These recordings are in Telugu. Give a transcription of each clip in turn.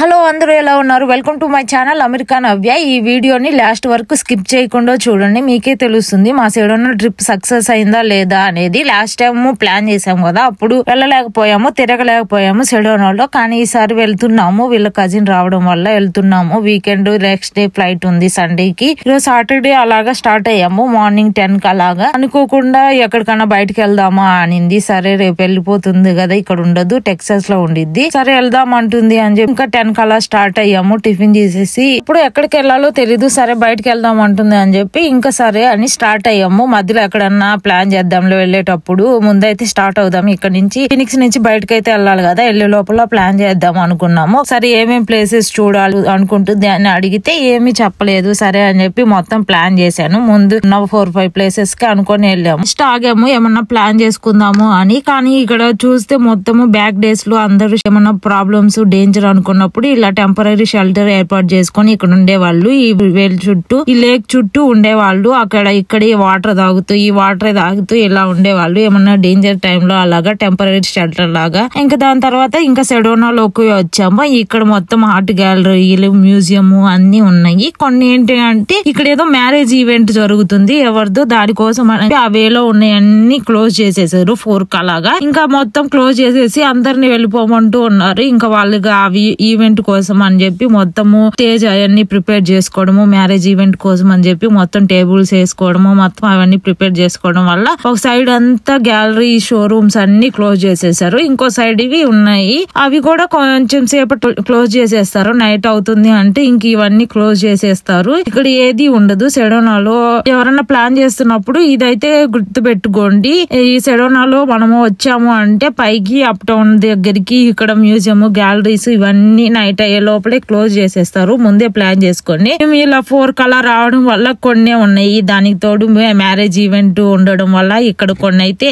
హలో అందరూ ఎలా ఉన్నారు? Welcome to my channel America Navya. ఈ వీడియోని లాస్ట్ వరకు స్కిప్ చేయకుండా చూడండి, మీకే తెలుస్తుంది మా సైడ్ ఉన్న ట్రిప్ సక్సెస్ అయిందా లేదా అనేది. లాస్ట్ టైం ప్లాన్ చేసాం కదా, అప్పుడు వెళ్ళలేకపోయాము, తిరగలేకపోయాము సెడోనాలో. కానీ ఈసారి వెళ్తున్నాము, వీళ్ళ కజిన్ రావడం వల్ల వెళ్తున్నాము. వీకెండ్ నెక్స్ట్ డే ఫ్లైట్ ఉంది సండేకి. ఈరోజు సాటర్డే అలాగా స్టార్ట్ అయ్యాము, మార్నింగ్ 10 కి అలాగా. అనుకోకుండా ఎక్కడికైనా బయటకు వెళ్దామా అనింది. సరే రేపు వెళ్ళిపోతుంది కదా, ఇక్కడ ఉండదు, టెక్సాస్ లో ఉండిద్ది. సరే వెళ్దాం అంటుంది అని చెప్పి ఇంకా 10 కి అలా స్టార్ట్ అయ్యాము. టిఫిన్ చేసేసి ఇప్పుడు ఎక్కడికి వెళ్ళాలో తెలీదు, సరే బయటకు వెళ్దాం అంటుంది అని చెప్పి ఇంకా సరే అని స్టార్ట్ అయ్యాము. మధ్యలో ఎక్కడన్నా ప్లాన్ చేద్దాంలో వెళ్ళేటప్పుడు ముందైతే స్టార్ట్ అవుదాం, ఇక్కడ నుంచి ఫినిక్స్ నుంచి బయటకు అయితే వెళ్ళాలి కదా, వెళ్ళే లోపల ప్లాన్ చేద్దాం అనుకున్నాము. సరే ఏమేం ప్లేసెస్ చూడాలి అనుకుంటుంది అని అడిగితే ఏమీ చెప్పలేదు. సరే అని చెప్పి మొత్తం ప్లాన్ చేశాను. ముందు 4-5 ప్లేసెస్ కి అనుకొని వెళ్ళాము. ఫస్ట్ ఆగాము ఏమన్నా ప్లాన్ చేసుకుందాము అని. కానీ ఇక్కడ చూస్తే మొత్తము బ్యాక్ డేస్ లో అందరూ ఏమన్నా ప్రాబ్లమ్స్ డేంజర్ అనుకున్నప్పుడు ఇలా టెంపరీ షెల్టర్ ఏర్పాటు చేసుకుని ఇక్కడ ఉండేవాళ్ళు. ఈ వేల్ చుట్టూ, ఈ లేక్ చుట్టూ ఉండేవాళ్ళు. అక్కడ ఇక్కడ వాటర్ తాగుతూ, ఈ వాటర్ తాగుతూ ఇలా ఉండేవాళ్ళు. ఏమన్నా డేంజర్ టైంలో అలాగా టెంపరీ షెల్టర్ లాగా. ఇంకా దాని తర్వాత ఇంకా సెడోనాలోకి వచ్చాము. ఇక్కడ మొత్తం ఆర్ట్ గ్యాలరీలు, మ్యూజియం అన్ని ఉన్నాయి. కొన్ని ఏంటి అంటే ఇక్కడ ఏదో మ్యారేజ్ ఈవెంట్ జరుగుతుంది ఎవరిదో, దానికోసం అంటే ఆ వేలో ఉన్నాయన్ని క్లోజ్ చేసేసారు 4 కి అలాగా. ఇంకా మొత్తం క్లోజ్ చేసేసి అందరిని వెళ్ళిపోమంటూ ఉన్నారు. ఇంకా వాళ్ళకి అవి ఈవెంట్ కోసం అని చెప్పి మొత్తము స్టేజ్ అవన్నీ ప్రిపేర్ చేసుకోవడము, మ్యారేజ్ ఈవెంట్ కోసం అని చెప్పి మొత్తం టేబుల్స్ వేసుకోవడము, మొత్తం అవన్నీ ప్రిపేర్ చేసుకోవడం వల్ల ఒక సైడ్ అంతా గ్యాలరీ షోరూమ్స్ అన్ని క్లోజ్ చేసేసారు. ఇంకో సైడ్ ఇవి ఉన్నాయి, అవి కూడా కొంచెం సేపటి క్లోజ్ చేసేస్తారు. నైట్ అవుతుంది అంటే ఇంక ఇవన్నీ క్లోజ్ చేసేస్తారు. ఇక్కడ ఏది ఉండదు సెడోనాలో. ఎవరన్నా ప్లాన్ చేస్తున్నప్పుడు ఇదైతే గుర్తు పెట్టుకోండి. ఈ సెడోనాలో మనము వచ్చాము అంటే పైకి అప్ టౌన్ దగ్గరికి ఇక్కడ మ్యూజియం, గ్యాలరీస్ ఇవన్నీ నైట్ అయ్యే లోపలే క్లోజ్ చేసేస్తారు. ముందే ప్లాన్ చేసుకోండి. మేము ఇలా 4 కి అలా రావడం వల్ల కొన్ని ఉన్నాయి, దానికి తోడు మ్యారేజ్ ఈవెంట్ ఉండడం వల్ల ఇక్కడ కొన్ని అయితే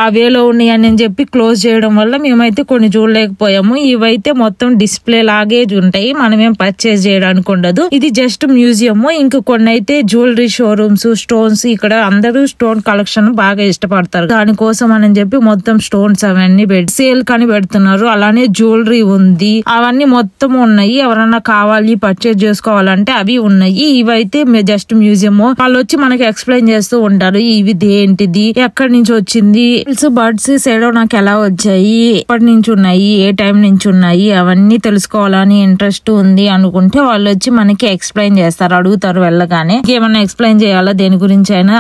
ఆ వేలో ఉన్నాయి అని చెప్పి క్లోజ్ చేయడం వల్ల మేమైతే కొన్ని చూడలేకపోయాము. ఇవైతే మొత్తం డిస్ప్లే లాగే ఉంటాయి, మనమేం పర్చేజ్ చేయడానికి ఉండదు. ఇది జస్ట్ మ్యూజియం. ఇంకా కొన్ని అయితే జ్యువెలరీ షోరూమ్స్, స్టోన్స్. ఇక్కడ అందరూ స్టోన్ కలెక్షన్ బాగా ఇష్టపడతారు, దానికోసం అని చెప్పి మొత్తం స్టోన్స్ అవన్నీ సేల్ కని పెడుతున్నారు. అలానే జ్యువెలరీ ఉంది, అవన్నీ మొత్తం ఉన్నాయి. ఎవరన్నా కావాలి పర్చేజ్ చేసుకోవాలంటే అవి ఉన్నాయి. ఇవైతే జస్ట్ మ్యూజియం. వాళ్ళు వచ్చి మనకి ఎక్స్ప్లెయిన్ చేస్తూ ఉంటారు ఇవి ఏంటిది, ఎక్కడి నుంచి వచ్చింది, బర్డ్స్ సెడోనాకి ఎలా వచ్చాయి, ఎప్పటి నుంచి ఉన్నాయి, ఏ టైం నుంచి ఉన్నాయి, అవన్నీ తెలుసుకోవాలని ఇంట్రెస్ట్ ఉంది అనుకుంటే వాళ్ళు వచ్చి మనకి ఎక్స్ప్లెయిన్ చేస్తారు. అడుగుతారు వెళ్ళగానే, ఏమన్నా ఎక్స్ప్లెయిన్ చేయాలా, దేని గురించి అయినా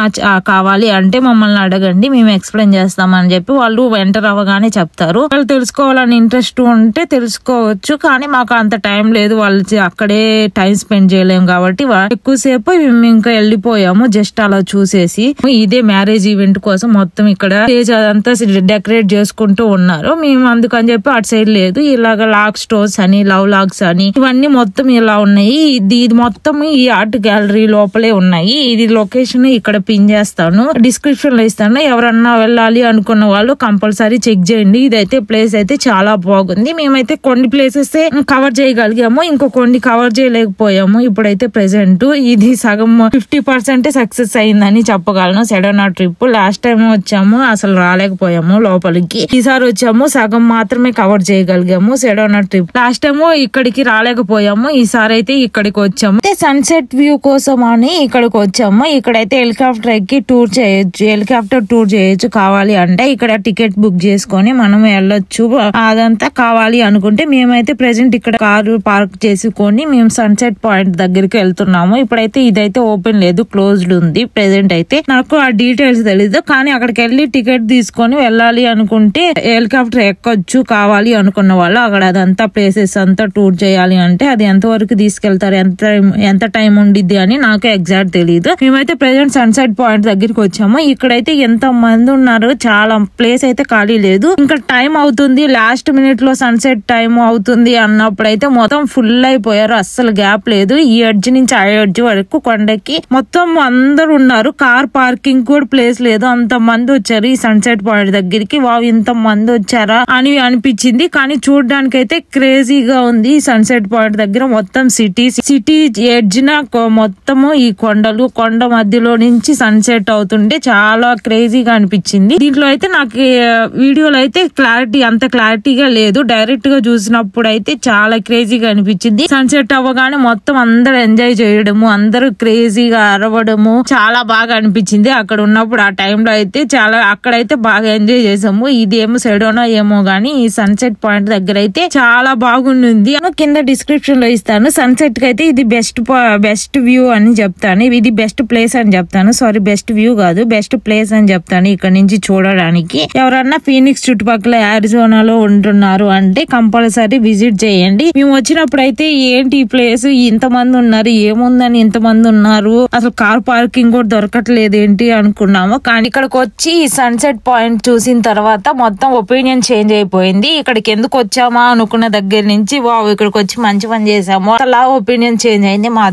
కావాలి అంటే మమ్మల్ని అడగండి, మేము ఎక్స్ప్లెయిన్ చేస్తామని చెప్పి వాళ్ళు ఎంటర్ అవ్వగానే చెప్తారు. వాళ్ళు తెలుసుకోవాలని ఇంట్రెస్ట్ ఉంటే తెలుసుకోవచ్చు, కానీ మాకు అంత టైం లేదు, వాళ్ళు అక్కడే టైం స్పెండ్ చేయలేము కాబట్టి ఎక్కువసేపు మేము ఇంకా వెళ్ళిపోయాము జస్ట్ అలా చూసేసి. ఇదే మ్యారేజ్ ఈవెంట్ కోసం మొత్తం ఇక్కడ స్టేజ్ అదంతా డెకరేట్ చేసుకుంటూ ఉన్నారు. మేము అందుకని చెప్పి అటు సైడ్ లేదు, ఇలాగ లాక్ స్టోర్స్ అని, లవ్ లాగ్స్ అని ఇవన్నీ మొత్తం ఇలా ఉన్నాయి. ఇది మొత్తం ఈ ఆర్ట్ గ్యాలరీ లోపలే ఉన్నాయి. ఇది లొకేషన్ ఇక్కడ పిన్ చేస్తాను, డిస్క్రిప్షన్ లో ఇస్తాను. ఎవరన్నా వెళ్ళాలి అనుకున్న వాళ్ళు కంపల్సరీ చెక్ చేయండి. ఇదైతే ప్లేస్ అయితే చాలా బాగుంది. మేమైతే కొన్ని ప్లేసెస్ కవర్ చేయగలిగాము, ఇంకో కొన్ని కవర్ చేయలేకపోయాము. ఇప్పుడైతే ప్రెసెంట్ ఇది సగం 50% సక్సెస్ అయిందని చెప్పగలను సెడోనా ట్రిప్. లాస్ట్ టైం వచ్చాము అసలు రాలేకపోయాము లోపలికి, ఈసారి వచ్చాము సగం మాత్రమే కవర్ చేయగలిగాము సెడోనా ట్రిప్. లాస్ట్ టైం ఇక్కడికి రాలేకపోయాము, ఈసారి అయితే ఇక్కడికి వచ్చాము. సన్సెట్ వ్యూ కోసం అని ఇక్కడికి వచ్చాము. ఇక్కడైతే హెలికాప్టర్ ఎక్కి టూర్ చేయొచ్చు, హెలికాప్టర్ టూర్ చేయొచ్చు కావాలి అంటే. ఇక్కడ టికెట్ బుక్ చేసుకొని మనం వెళ్ళొచ్చు. అదంతా కావాలి అనుకుంటే మేమైతే ప్రెసెంట్ ఇక్కడ కారు పార్క్ చేసుకొని మేము సన్సెట్ పాయింట్ దగ్గరికి వెళ్తున్నాము. ఇప్పుడైతే ఇదైతే ఓపెన్ లేదు, క్లోజ్డ్ ఉంది ప్రెసెంట్ అయితే. నాకు ఆ డీటెయిల్స్ తెలీదు, కానీ అక్కడికి వెళ్ళి టికెట్ తీసుకొని వెళ్ళాలి అనుకుంటే హెలికాప్టర్ ఎక్కొచ్చు కావాలి అనుకున్న వాళ్ళు. అక్కడ అదంతా ప్లేసెస్ అంతా టూర్ చేయాలి అంటే అది ఎంత వరకు తీసుకెళ్తారు, ఎంత టైం ఉండిద్ది అని నాకు ఎగ్జాక్ట్ తెలియదు. మేమైతే ప్రెసెంట్ సన్సెట్ పాయింట్ దగ్గరికి వచ్చాము. ఇక్కడైతే ఎంత మంది ఉన్నారు, చాలా ప్లేస్ అయితే ఖాళీ లేదు. ఇంకా టైం అవుతుంది, లాస్ట్ మినిట్ లో సన్సెట్ టైం అవుతుంది అన్నప్పుడైతే మొత్తం ఫుల్ అయిపోయారు, అస్సలు గ్యాప్ లేదు. ఈ ఎడ్జ్ నుంచి ఆ ఎడ్జ్ వరకు కొండకి మొత్తం అందరు ఉన్నారు. కార్ పార్కింగ్ కూడా ప్లేస్ లేదు, అంత మంది వచ్చారు ఈ సన్సెట్ పాయింట్ దగ్గరికి. వావ్ ఇంత మంది వచ్చారా అని అనిపించింది. కానీ చూడడానికి అయితే క్రేజీగా ఉంది. సన్సెట్ పాయింట్ దగ్గర మొత్తం సిటీ ఎడ్జిన మొత్తము ఈ కొండలు, కొండ మధ్యలో నుంచి సన్సెట్ అవుతుంటే చాలా క్రేజీగా అనిపించింది. దీంట్లో అయితే నాకు వీడియోలో అయితే అంత క్లారిటీగా లేదు, డైరెక్ట్ గా చూసినప్పుడు అయితే చాలా క్రేజీగా అనిపించింది. సన్సెట్ అవ్వగానే మొత్తం అందరు ఎంజాయ్ చేయడము, అందరూ క్రేజీగా అరవడము చాలా బాగా అనిపించింది. అక్కడ ఉన్నప్పుడు ఆ టైంలో అయితే అక్కడైతే బాగా ఎంజాయ్ చేసాము. ఇదేమో సెడోనా ఏమో గానీ ఈ సన్సెట్ పాయింట్ దగ్గర అయితే చాలా బాగుంది. కింద డిస్క్రిప్షన్ లో ఇస్తాను. సన్సెట్ కి అయితే ఇది బెస్ట్ వ్యూ అని చెప్తాను. ఇది బెస్ట్ ప్లేస్ అని చెప్తాను. సారీ, బెస్ట్ వ్యూ కాదు, బెస్ట్ ప్లేస్ అని చెప్తాను ఇక్కడ నుంచి చూడడానికి. ఎవరన్నా ఫీనిక్స్ చుట్టుపక్కల అరిజోనాలో ఉంటున్నారు అంటే కంపల్సరీ విజిట్ చేయండి. మేము వచ్చినప్పుడు అయితే ఏంటి ఈ ప్లేస్, ఇంతమంది ఉన్నారు, ఏముందని ఇంతమంది ఉన్నారు, అసలు కార్ పార్కింగ్ కూడా దొరకట్లేదు ఏంటి అనుకున్నాము. కానీ ఇక్కడికి వచ్చి సన్సెట్ పాయింట్ చూసిన తర్వాత మొత్తం ఒపీనియన్ చేంజ్ అయిపోయింది. ఇక్కడికి ఎందుకు వచ్చామా అనుకున్న దగ్గర నుంచి వావ్ ఇక్కడికి వచ్చి మంచి పని చేసాము అలా ఒపీనియన్ చేంజ్ అయింది మా.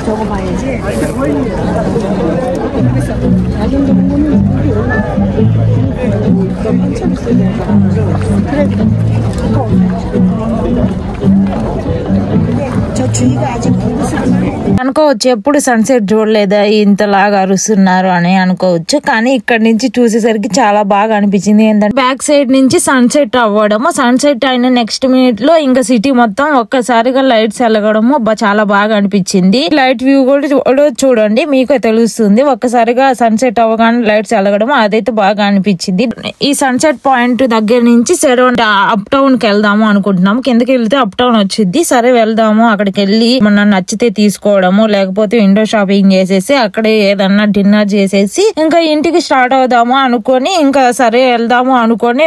적어봐야지. అనుకోవచ్చు ఎప్పుడు సన్సెట్ చూడలేదా ఇంతలాగా అరుస్తున్నారు అని అనుకోవచ్చు. కానీ ఇక్కడ నుంచి చూసేసరికి చాలా బాగా అనిపించింది. ఏంటంటే బ్యాక్ సైడ్ నుంచి సన్సెట్ అవ్వడము, సన్సెట్ అయిన నెక్స్ట్ మినిట్ లో ఇంకా సిటీ మొత్తం ఒక్కసారిగా లైట్స్ వెలగడము చాలా బాగా అనిపించింది. లైట్ వ్యూ కూడా చూడండి మీకు తెలుస్తుంది. ఒక్కసారిగా సన్సెట్ అవ్వగానే లైట్స్ వెలగడం అదైతే బాగా అనిపించింది. ఈ సన్సెట్ పాయింట్ దగ్గర నుంచి సరౌండ్ అప్ టౌన్ కి వెళ్దాము అనుకుంటున్నాము. కిందకి వెళ్తే అప్ టౌన్ వచ్చింది. సరే వెళ్దాము, అక్కడికి వెళ్ళి మన నచ్చితే తీసుకోవడము, లేకపోతే విండో షాపింగ్ చేసేసి అక్కడే ఏదన్నా డిన్నర్ చేసేసి ఇంకా ఇంటికి స్టార్ట్ అవుదాము అనుకొని ఇంకా సరే వెళ్దాము అనుకొని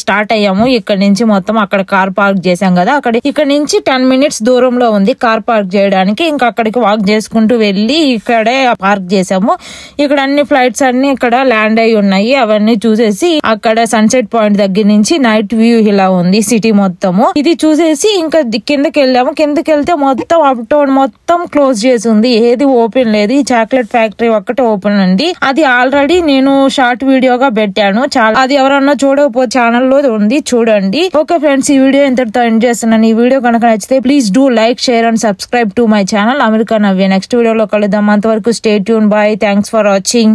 స్టార్ట్ అయ్యాము. ఇక్కడ నుంచి మొత్తం అక్కడ కార్ పార్క్ చేసాం కదా, ఇక్కడ నుంచి 10 minutes దూరంలో ఉంది కార్ పార్క్ చేయడానికి. ఇంకా అక్కడికి వాక్ చేసుకుంటూ వెళ్ళి ఇక్కడే పార్క్ చేసాము. ఇక్కడ అన్ని ఫ్లైట్స్ అన్ని ఇక్కడ ల్యాండ్ అయి ఉన్నాయి. అవన్నీ చూసేసి అక్కడ సన్సెట్ పాయింట్ దగ్గర నుంచి నైట్ వ్యూ ఇలా ఉంది సిటీ మొత్తము. ఇది చూసేసి ఇంకా కిందకి వెళ్ళాము. కిందకి వెళ్తే మొత్తం అప్ టౌన్ మొత్తం క్లోజ్ చేసి ఉంది, ఏది ఓపెన్ లేదు. ఈ చాక్లెట్ ఫ్యాక్టరీ ఒక్కటే ఓపెన్ ఉంది. అది ఆల్రెడీ నేను షార్ట్ వీడియోగా పెట్టాను. అది ఎవరన్నా చూడకపోతే ఛానల్లో ఉంది, చూడండి. ఓకే ఫ్రెండ్స్, ఈ వీడియో ఇంతటితో ఎండ్ చేస్తున్నాను. ఈ వీడియో కనుక నచ్చితే please do like, share and subscribe to my channel America Navya. Next వీడియోలో కలుద్దాం. అంతవరకు stay tune. Bye. Thanks for watching.